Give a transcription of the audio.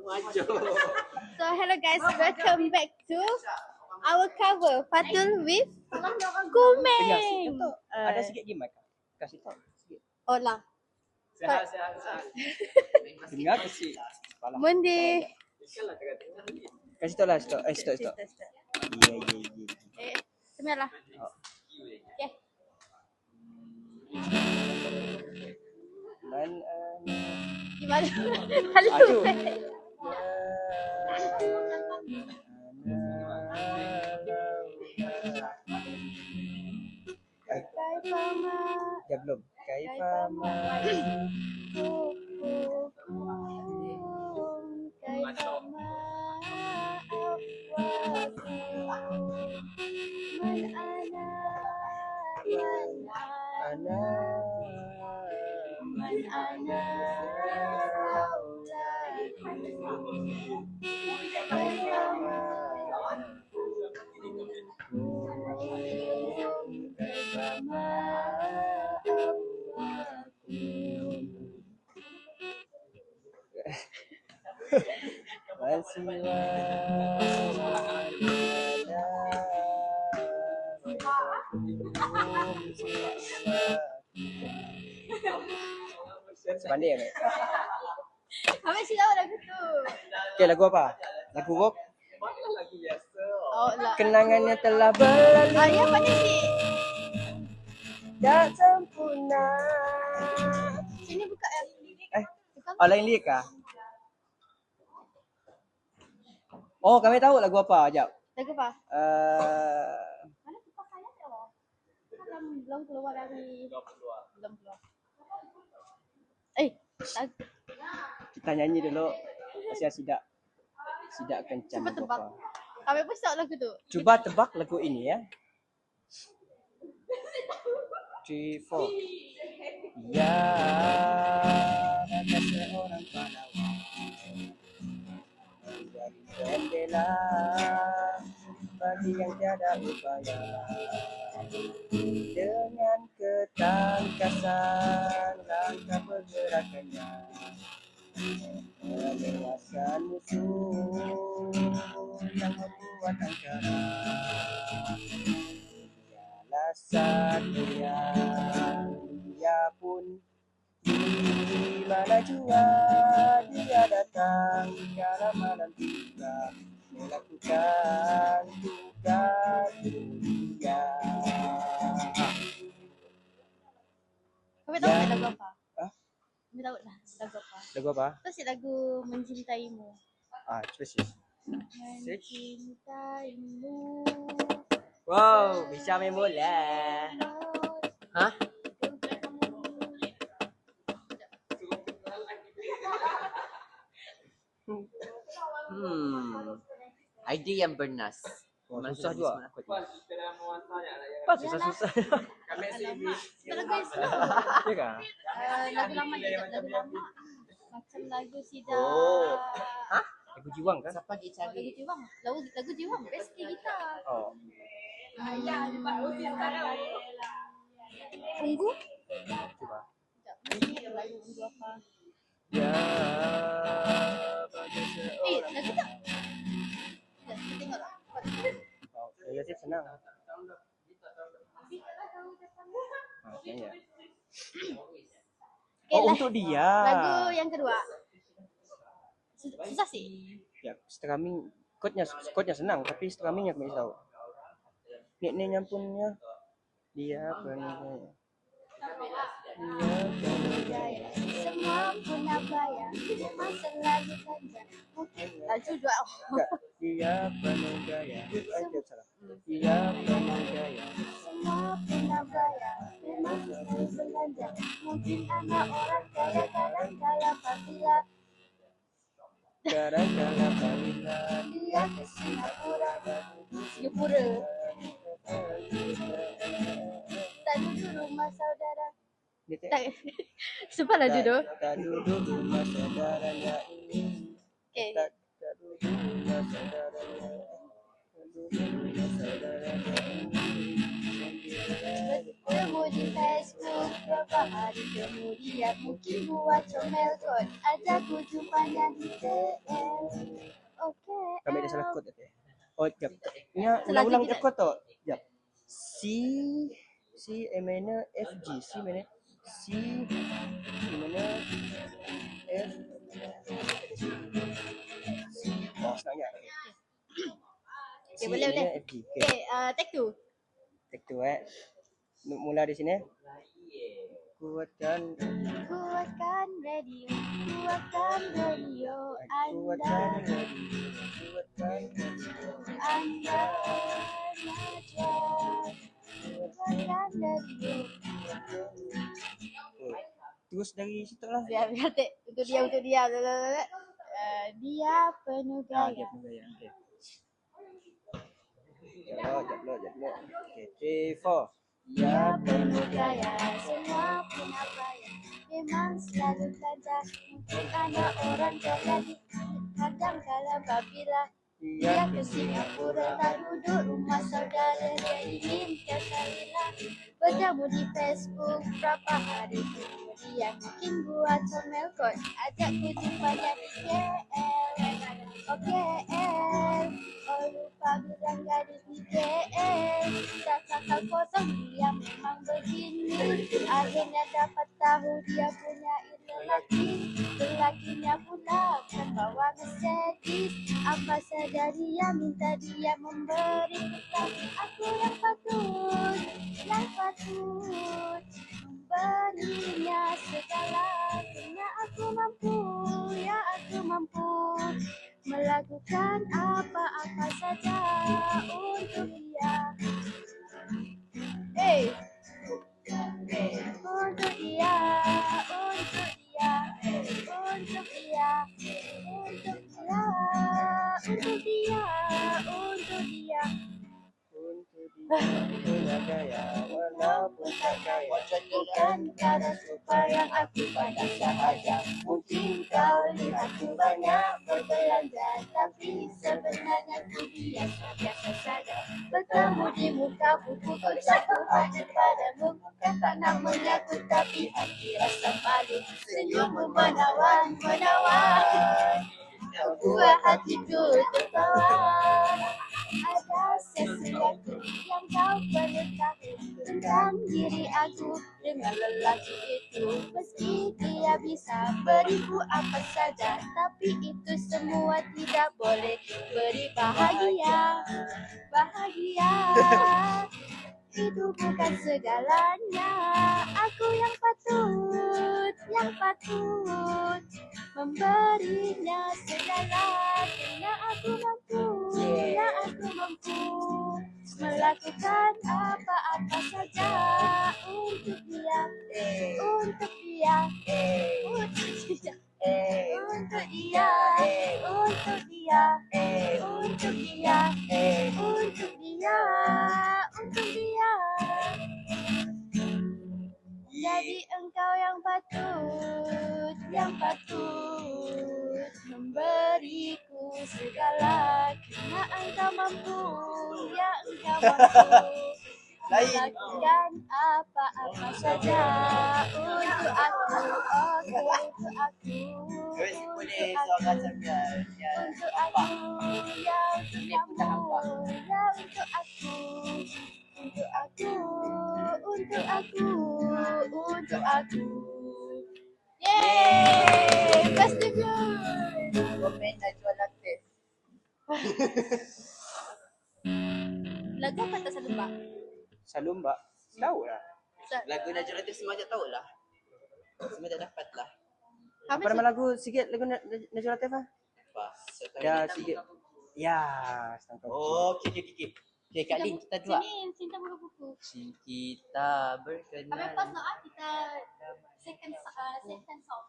So hello guys, welcome back to our cover Fatul with Kumeng. Ada sikit gimat. Kasih tahu sikit. Oh lah. Sehat. Dengar kasih. Mundi. Kasih tahu lah stop. Stop. Ya. Semelah. Okay. Dan Gimana? aduh. Ya belum. Kaifama. Sepandai ya, Mek? Apa sih tahu lagu tu? Okay, lagu apa? Lagu rock? Oh lah. Kenangannya telah berlalu. Ya pada sih. Tak sempurna. Sini buka ya. Oh, lain lirik kah? Oh, kami tahu lagu apa. Sekejap. Lagu apa? Mana kipas saya tu? Kan belum keluar dari. Belum keluar. Kita nyanyi dulu. Masih tidak kencang. Cuba lagu tebak. apa. Kami pun tahu lagu tu. Cuba tebak lagu ini ya. 3, 4. Ya, ada seorang pahlawan menjadi jendela bagi yang tiada upaya. Dengan ketangkasan langkah pergerakannya menewaskan musuh yang membuat angkara. Dialah Satria, dia pun di mana jua dia datang kala malam tiba melakukan tugas dia. Kami tahu tak lagu apa? Hah? Kami tahu dah lagu apa? Lagu apa? Tu si lagu Mencintaimu. Spesies. Mencintaimu. Wow, bisa main bola. Hah? Idea yang bernas. Susah juga. Apa susah-susah? Itu lagu yang slow. Ya kah? Lagu lama juga, lagu lama. Macam lagu Sida. Oh. Hah? Lagu Jiwang kan? Siapa dia Lagu Jiwang. Lagu Jiwang best ke gitar. Oh. Unggu? Coba. Sekejap, lagu Unggu apa? Ya, pada seorang. Lagu tak? Kita tengok lah. Oh, ya sih senang. Ya. Oh, untuk dia. Lagu yang kedua. Susah sih. Ya, strumming chordnya senang, tapi strummingnya aku tahu. Nickname-nya punnya dia penuh. Semua punya bayang, masa lagi panjang. Mungkin laju dua. Enggak, dia penuh gaya. Salah. Dia penuh gaya. Semua punya bayang, memang harus belanja. Mungkin anak orang kaya kadang-kala apabila dia ke Singapura. Tak duduk rumah saudara. Sumpah lah judul. Tak duduk rumah saudaranya ini. Okay. Tak duduk rumah saudaranya. Bertemu di Facebook, Berapa hari kemudian mungkin buat comel kot. Ajak ku jumpanya di KL. Oke. Kami ada salah kod tu. Oh, jap. Nya Salah ulang-ulang sikit je kod tu. Jap. C mana F G C mana C mana F Oh, senangnya. C Okay, boleh. mana F G. Okay. Okay, take two. Take two Mula di sini. Kuatkan Radio, kuatkan radio kuatkan Anda. kuatkan Anda Najwa, kuatkan radio. terus dari situ lah. Biar take. Untuk dia. Dia penuh Ah, gaya. dia pun gaya. Okay. Jap lo. Okay, 3, 4. Dia penuh gaya, semua pun apa ya. Memang selalu saja mungkin ada orang jadi kadang kala apabila dia ke Singapura tak duduk rumah saudara dia ingin sekalilah bertemu di Facebook berapa hari kemudian mungkin buat comel kot ajak ku jumpanya di KL. Oh KL, oh lupa bilang gadis di KL. Tak sangka kosong dia memang begini. Akhirnya dapat tahu dia punya lelakinya pula kan bawa Mercedes. Apa saja dia minta dia memberi. Tetapi aku yang patut memberinya segala. Karena aku mampu melakukan apa-apa saja untuk dia. Untuk dia. Punya gaya walaupun tak kaya. Bukan karena suka yang aku pandang sahaja. Mungkin kau lihat aku banyak berbelanja, tapi sebenarnya ku biasa saja. Bertemu di muka buku kau satu hadir padamu. Bukan tak nak mengaku tapi hati rasa malu. Senyummu menawan. Kau buat hatiku tertawa. Ada sesuatu yang kau perlu tahu tentang diri aku dengan lelaki itu. Meski dia bisa beriku apa saja, tapi itu semua tidak boleh beri bahagia. Itu bukan segalanya. Aku yang patut memberinya segala. Karena aku mampu melakukan apa-apa saja untuk dia. Jadi engkau yang patut memberiku segala. Karena engkau mampu melakukan apa-apa saja untuk aku. Untuk aku, ya untuk aku. Yeay, pasti good. Komen Najwa Latif. Lagu apa tak salah Mbak? Salumba. Tahu lah. Lagu Najwa Latif semua tak tahu lah. Semua tak dapat lah. Apa nama lagu sikit lagu Najwa Latif ah? Apa? Ya sikit. Ya, setengah. Oh, okay. Okay, Kak Lin, kita dua. Sini, Sinta buka buku. Kita berkenan. Kami pas kita second song.